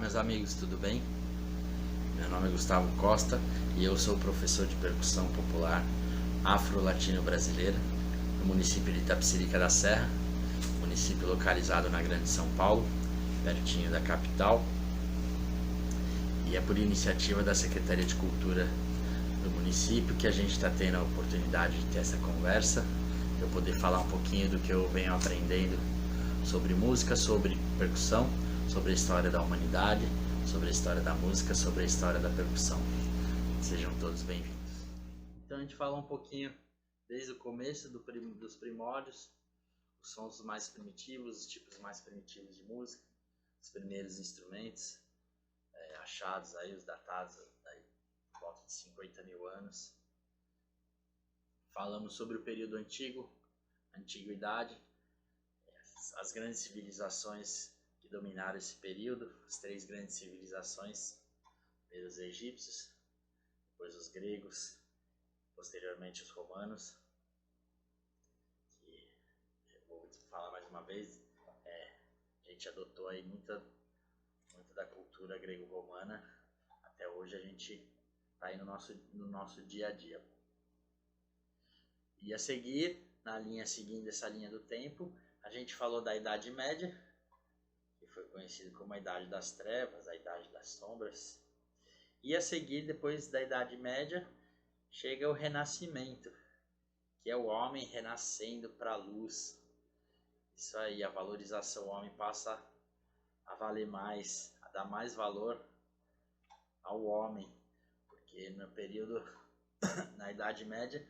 meus amigos, tudo bem? Meu nome é Gustavo Costa e eu sou professor de percussão popular afro-latino-brasileira no município de Itapecerica da Serra, município localizado na Grande São Paulo, pertinho da capital. E é por iniciativa da Secretaria de Cultura do município que a gente está tendo a oportunidade de ter essa conversa, eu poder falar um pouquinho do que eu venho aprendendo sobre música, sobre percussão, sobre a história da humanidade, sobre a história da música, sobre a história da percussão. Sejam todos bem-vindos. Então a gente fala um pouquinho desde o começo dos primórdios, os sons mais primitivos, os tipos mais primitivos de música, os primeiros instrumentos achados aí, os datados aí, por volta de 50 mil anos. Falamos sobre o período antigo, antiguidade, as grandes civilizações que dominaram esse período, as três grandes civilizações, primeiro os egípcios, depois os gregos, posteriormente os romanos, que, vou falar mais uma vez, a gente adotou aí muita da cultura grego-romana, até hoje a gente está aí no nosso dia a dia. E a seguir, seguindo essa linha do tempo, a gente falou da Idade Média, que foi conhecido como a Idade das Trevas, a Idade das Sombras. E a seguir, depois da Idade Média, chega o Renascimento, que é o homem renascendo para a luz. Isso aí, a valorização, o homem passa a valer mais, a dar mais valor ao homem, porque no período, na Idade Média,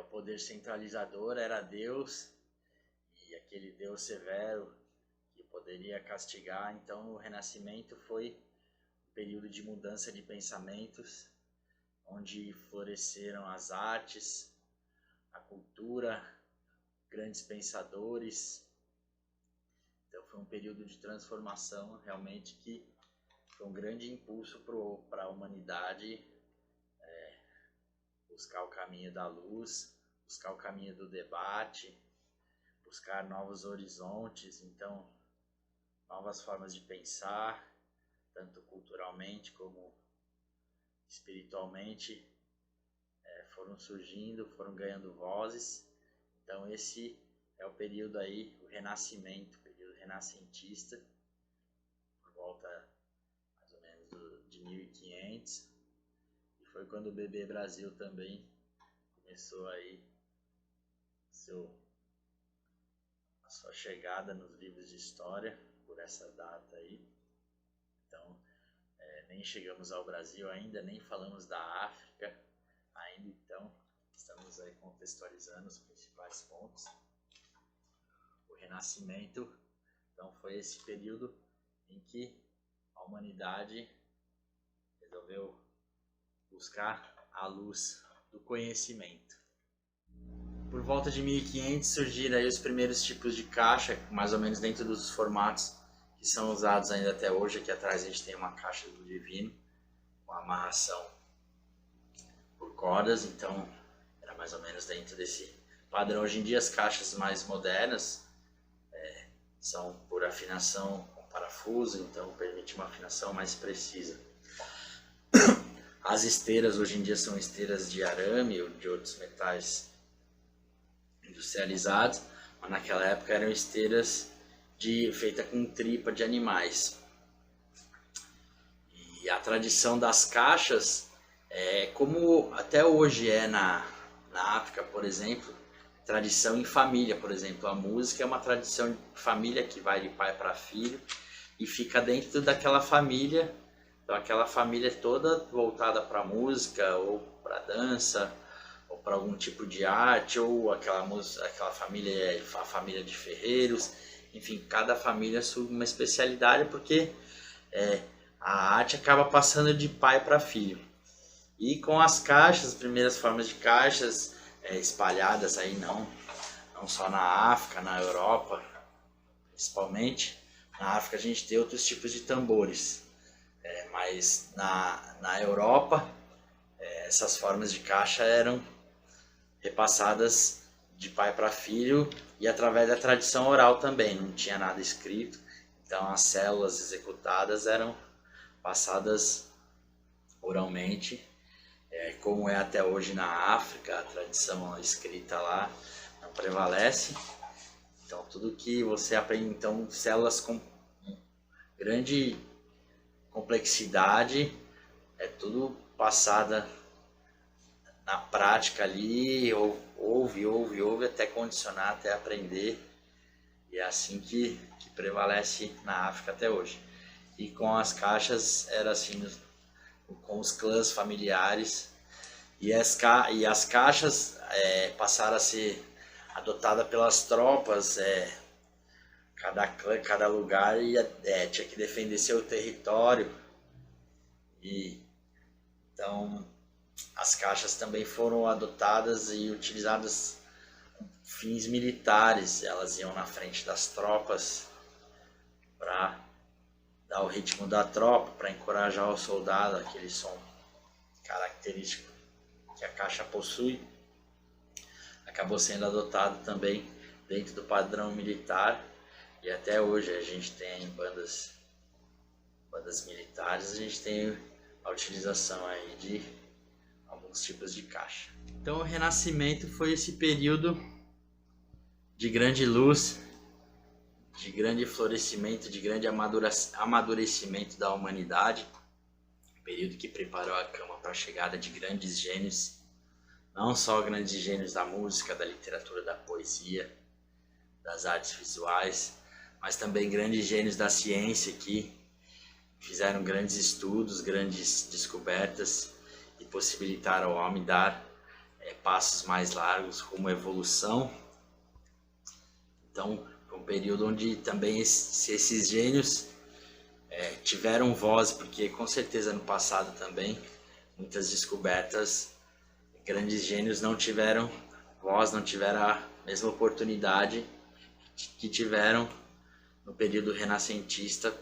o poder centralizador era Deus, e aquele Deus severo que poderia castigar. Então o Renascimento foi um período de mudança de pensamentos, onde floresceram as artes, a cultura, grandes pensadores. Então foi um período de transformação realmente que foi um grande impulso para a humanidade buscar o caminho da luz, buscar o caminho do debate, buscar novos horizontes, então novas formas de pensar, tanto culturalmente como espiritualmente, foram surgindo, foram ganhando vozes. Então esse é o período aí, o Renascimento, o período renascentista, por volta mais ou menos de 1500, e foi quando o BB Brasil também começou aí a sua chegada nos livros de história, por essa data aí. Então, nem chegamos ao Brasil ainda, nem falamos da África ainda, então estamos aí contextualizando os principais pontos. O Renascimento, então, foi esse período em que a humanidade resolveu buscar a luz do conhecimento. Por volta de 1500 surgiram aí os primeiros tipos de caixa, mais ou menos dentro dos formatos que são usados ainda até hoje. Aqui atrás a gente tem uma caixa do divino, com amarração por cordas, então era mais ou menos dentro desse padrão. Hoje em dia as caixas mais modernas são por afinação com parafuso, então permite uma afinação mais precisa. As esteiras hoje em dia são esteiras de arame ou de outros metais industrializados, mas naquela época eram esteiras feitas com tripa de animais. E a tradição das caixas, como até hoje na África, por exemplo, tradição em família, por exemplo, a música é uma tradição de família que vai de pai para filho e fica dentro daquela família. Então aquela família toda voltada para música ou para dança ou para algum tipo de arte, ou aquela família, a família de ferreiros, enfim, cada família assume uma especialidade, porque a arte acaba passando de pai para filho. E com as caixas, as primeiras formas de caixas espalhadas aí, não só na África, na Europa principalmente. Na África a gente tem outros tipos de tambores, mas na Europa essas formas de caixa eram repassadas de pai para filho e através da tradição oral também, não tinha nada escrito. Então as células executadas eram passadas oralmente, como é até hoje na África, a tradição escrita lá não prevalece. Então tudo que você aprende, então células com grande complexidade, é tudo passada na prática ali, ouve até condicionar, até aprender. E é assim que prevalece na África até hoje. E com as caixas era assim, com os clãs familiares. E as caixas passaram a ser adotadas pelas tropas. Cada clã, cada lugar tinha que defender seu território. E então as caixas também foram adotadas e utilizadas com fins militares. Elas iam na frente das tropas para dar o ritmo da tropa, para encorajar o soldado, aquele som característico que a caixa possui. Acabou sendo adotado também dentro do padrão militar, e até hoje a gente tem bandas militares, a gente tem a utilização aí de alguns tipos de caixa. Então o Renascimento foi esse período de grande luz, de grande florescimento, de grande amadurecimento da humanidade, um período que preparou a cama para a chegada de grandes gênios, não só grandes gênios da música, da literatura, da poesia, das artes visuais, mas também grandes gênios da ciência que fizeram grandes estudos, grandes descobertas e possibilitaram ao homem dar passos mais largos rumo à evolução. Então, foi um período onde também esses gênios tiveram voz, porque com certeza no passado também muitas descobertas, grandes gênios não tiveram voz, não tiveram a mesma oportunidade que tiveram no período renascentista,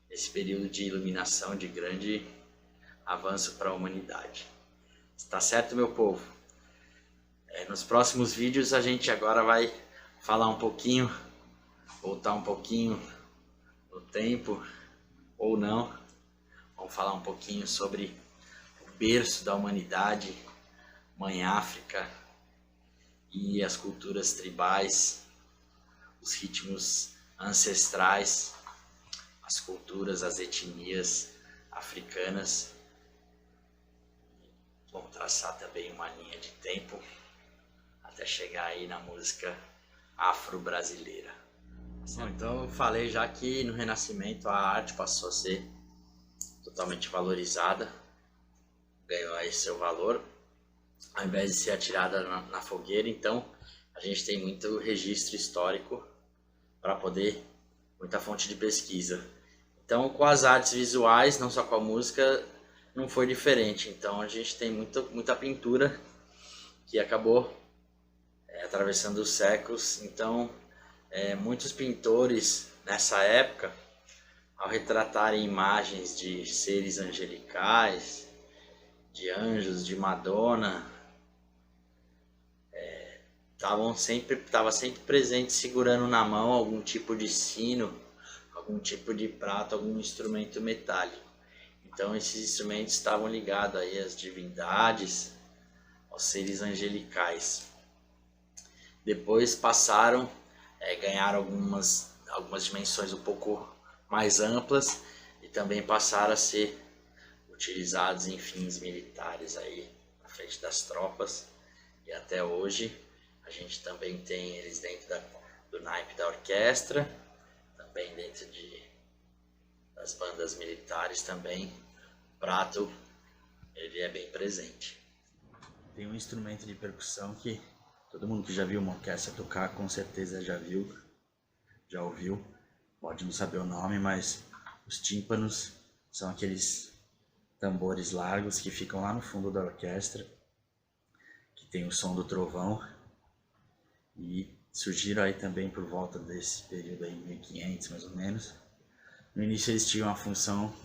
esse período de iluminação, de grande avanço para a humanidade. Está certo, meu povo? Nos próximos vídeos a gente agora vai falar um pouquinho, voltar um pouquinho no tempo, ou não. Vamos falar um pouquinho sobre o berço da humanidade, Mãe África, e as culturas tribais, os ritmos ancestrais, as culturas, as etnias africanas. Vamos traçar também uma linha de tempo até chegar aí na música afro-brasileira. Bom, então eu falei já que no Renascimento a arte passou a ser totalmente valorizada, ganhou aí seu valor, ao invés de ser atirada na fogueira. Então a gente tem muito registro histórico para poder, muita fonte de pesquisa. Então com as artes visuais, não só com a música, não foi diferente. Então a gente tem muita pintura que acabou atravessando os séculos. Então muitos pintores nessa época, ao retratarem imagens de seres angelicais, de anjos, de Madonna, estava sempre presente, segurando na mão algum tipo de sino, algum tipo de prato, algum instrumento metálico. Então esses instrumentos estavam ligados aí às divindades, aos seres angelicais. Depois passaram, ganharam algumas dimensões um pouco mais amplas e também passaram a ser utilizados em fins militares aí na frente das tropas. E até hoje a gente também tem eles dentro do naipe da orquestra, também dentro das bandas militares também. O prato, ele é bem presente. Tem um instrumento de percussão que todo mundo que já viu uma orquestra tocar com certeza já ouviu, pode não saber o nome, mas os tímpanos são aqueles tambores largos que ficam lá no fundo da orquestra, que tem o som do trovão, e surgiram aí também por volta desse período aí, 1500 mais ou menos. No início eles tinham a função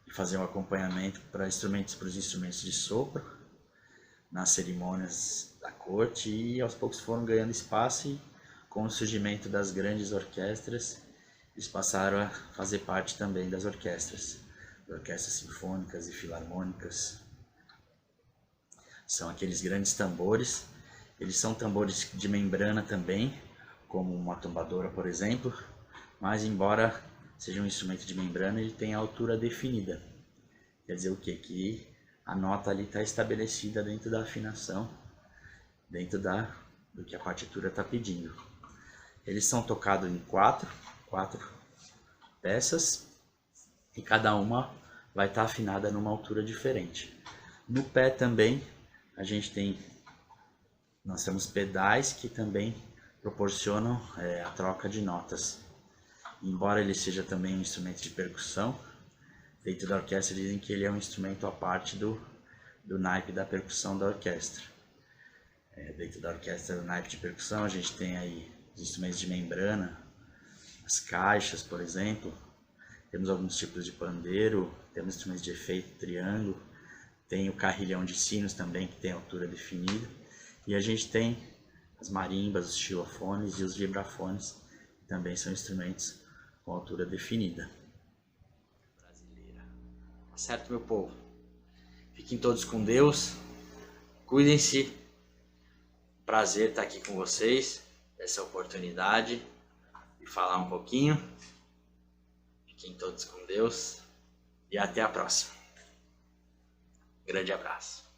de fazer um acompanhamento para os instrumentos de sopro nas cerimônias da corte, e aos poucos foram ganhando espaço, e com o surgimento das grandes orquestras eles passaram a fazer parte também das orquestras sinfônicas e filarmônicas. São aqueles grandes tambores. Eles são tambores de membrana também, como uma tombadora, por exemplo, mas embora seja um instrumento de membrana, ele tem a altura definida. Quer dizer o quê? Que a nota ali está estabelecida dentro da afinação, dentro do que a partitura está pedindo. Eles são tocados em quatro peças e cada uma vai estar afinada numa altura diferente. No pé também nós temos pedais que também proporcionam a troca de notas. Embora ele seja também um instrumento de percussão, dentro da orquestra dizem que ele é um instrumento à parte do naipe da percussão da orquestra. Dentro da orquestra do naipe de percussão a gente tem aí os instrumentos de membrana, as caixas, por exemplo, temos alguns tipos de pandeiro, temos instrumentos de efeito triângulo, tem o carrilhão de sinos também, que tem altura definida, e a gente tem as marimbas, os xilofones e os vibrafones, que também são instrumentos com altura definida. Brasileira. Certo, meu povo? Fiquem todos com Deus, cuidem-se, prazer estar aqui com vocês, essa oportunidade de falar um pouquinho. Fiquem todos com Deus e até a próxima. Grande abraço.